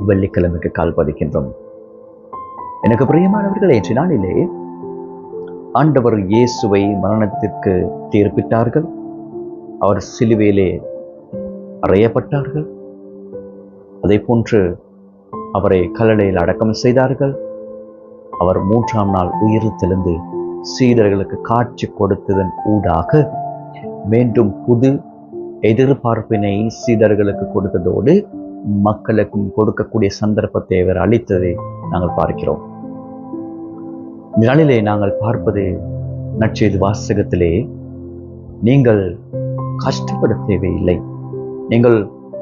வெள்ளிக்கிழமைக்கு கால் பதிக்கின்றோம். எனக்கு பிரியமானவர்களே, இன்று நாளிலே ஆண்டவர் இயேசுவை மரணத்திற்கு தீர்ப்பிட்டார்கள். அவர் சிலுவையிலே அறையப்பட்டார்கள். அதே போன்று அவரை கல்லறையில் அடக்கம் செய்தார்கள். அவர் 3ஆம் நாள் உயிர்த்தெழுந்து சீடர்களுக்கு காட்சி கொடுத்ததன் ஊடாக மீண்டும் புது எதிர்பார்ப்பினை சீடர்களுக்கு கொடுத்ததோடு மக்களுக்கும் கொடுக்கக்கூடிய சந்தர்ப்பத்தை அவர் அளித்ததை நாங்கள் பார்க்கிறோம். இந்த நாளிலே நாங்கள் பார்ப்பது நற்செய்தி வாசகத்திலே, நீங்கள் கஷ்டப்பட தேவையில்லை, நீங்கள்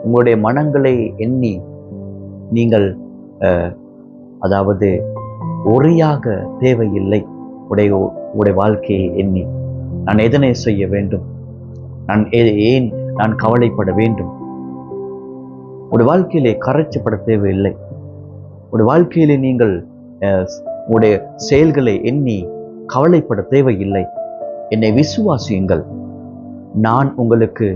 உங்களுடைய மனங்களை எண்ணி நீங்கள் அதாவது ஒரியாக தேவையில்லை. உடைய வாழ்க்கையை எண்ணி நான் எதனை செய்ய வேண்டும், ஏன் நான் கவலைப்பட வேண்டும், உடைய வாழ்க்கையிலே கரைச்சப்பட தேவையில்லை. உடைய வாழ்க்கையிலே நீங்கள் உடைய செயல்களை எண்ணி கவலைப்பட தேவையில்லை. என்னை விசுவாசியுங்கள், நான் உங்களுக்கு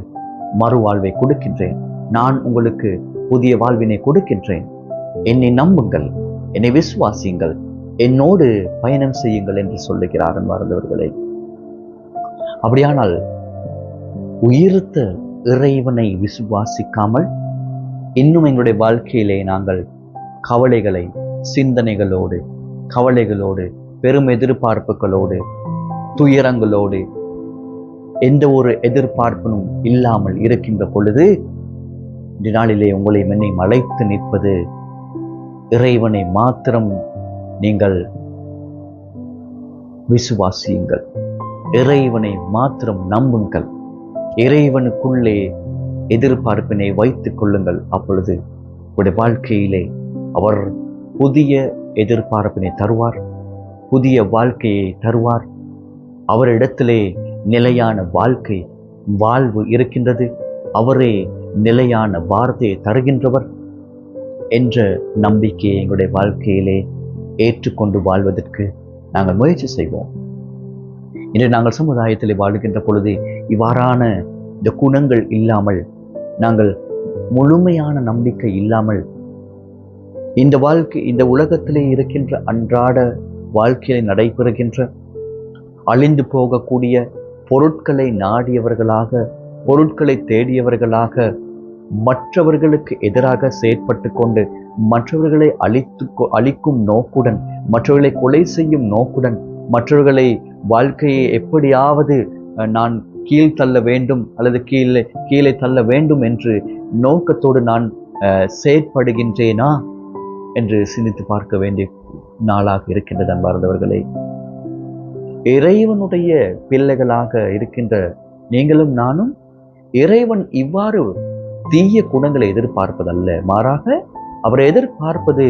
மறுவாழ்வை கொடுக்கின்றேன், நான் உங்களுக்கு புதிய வாழ்வினை கொடுக்கின்றேன். என்னை நம்புங்கள், என்னை விசுவாசியுங்கள், என்னோடு பயணம் செய்யுங்கள் என்று சொல்லுகிறார் அன்பார்ந்தவர்களே. அப்படியானால் உயிர்த்த இறைவனை விசுவாசிக்காமல் இன்னும் எங்களுடைய வாழ்க்கையிலே நாங்கள் கவலைகளை, சிந்தனைகளோடு, கவலைகளோடு, பெரும் எதிர்பார்ப்புகளோடு, துயரங்களோடு, எந்த ஒரு எதிர்பார்ப்பும் இல்லாமல் இருக்கின்ற பொழுது, இந்த நாளிலே உங்களை என்னை அழைத்து நிற்பது, இறைவனை மாத்திரம் நீங்கள் விசுவாசியுங்கள், இறைவனை மாத்திரம் நம்புங்கள், இறைவனுக்குள்ளே எதிர்பார்ப்பினை வைத்துக் கொள்ளுங்கள். அப்பொழுது உடைய வாழ்க்கையிலே அவர் புதிய எதிர்பார்ப்பினை தருவார், புதிய வாழ்க்கையை தருவார். அவரிடத்திலே நிலையான வாழ்வு இருக்கின்றது. அவரே நிலையான வார்த்தையை தருகின்றவர் என்ற நம்பிக்கையை எங்களுடைய வாழ்க்கையிலே ஏற்றுக்கொண்டு வாழ்வதற்கு நாங்கள் முயற்சி செய்வோம். இன்று நாங்கள் சமுதாயத்திலே வாழ்கின்ற பொழுது இவ்வாறான இந்த குணங்கள் இல்லாமல், நாங்கள் முழுமையான நம்பிக்கை இல்லாமல், இந்த உலகத்திலே இருக்கின்ற அன்றாட வாழ்க்கையில நடைபெறுகின்ற அழிந்து போகக்கூடிய பொருட்களை நாடியவர்களாக, பொருட்களை தேடியவர்களாக, மற்றவர்களுக்கு எதிராக செயற்பட்டு கொண்டு மற்றவர்களை அழிக்கும் நோக்குடன், மற்றவர்களை கொலை செய்யும் நோக்குடன், மற்றவர்களை வாழ்க்கையை எப்படியாவது நான் கீழ்த்தள்ள வேண்டும் அல்லது கீழே தள்ள வேண்டும் என்று நோக்கத்தோடு நான் செயற்படுகின்றேனா என்று சிந்தித்து பார்க்க வேண்டிய நாளாக இருக்கின்றது அன்பார்ந்தவர்களே. இறைவனுடைய பிள்ளைகளாக இருக்கின்ற நீங்களும் நானும் இறைவன் இவ்வாறு தீய குணங்களை எதிர்பார்ப்பதல்ல, மாறாக அவர் எதிர்பார்ப்பது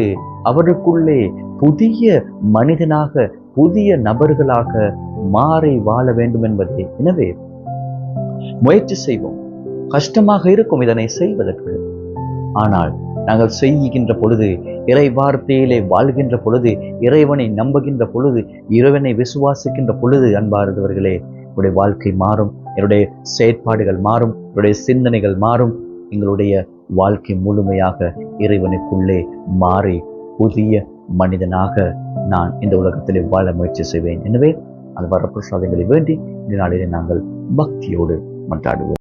அவருக்குள்ளே புதிய மனிதனாக, புதிய நபர்களாக மாறி வாழ வேண்டும் என்பதே. எனவே முயற்சி செய்வோம். கஷ்டமாக இருக்கும் இதனை செய்வதற்கு, ஆனால் நாங்கள் செய்கின்ற பொழுது, இறை வார்த்தையிலே வாழ்கின்ற பொழுது, இறைவனை நம்புகின்ற பொழுது, இறைவனை விசுவாசிக்கின்ற பொழுது, அன்பார்ந்தவர்களே, என்னுடைய வாழ்க்கை மாறும், என்னுடைய செயற்பாடுகள் மாறும், என்னுடைய சிந்தனைகள் மாறும். எங்களுடைய வாழ்க்கை முழுமையாக இறைவனுக்குள்ளே மாறி புதிய மனிதனாக நான் இந்த உலகத்திலே வாழ முயற்சி செய்வேன். எனவே அந்த வரப்பிரசாதங்களை வேண்டி இந்த நாளிலே நாங்கள் பக்தியோடு மன்றாடுவோம்.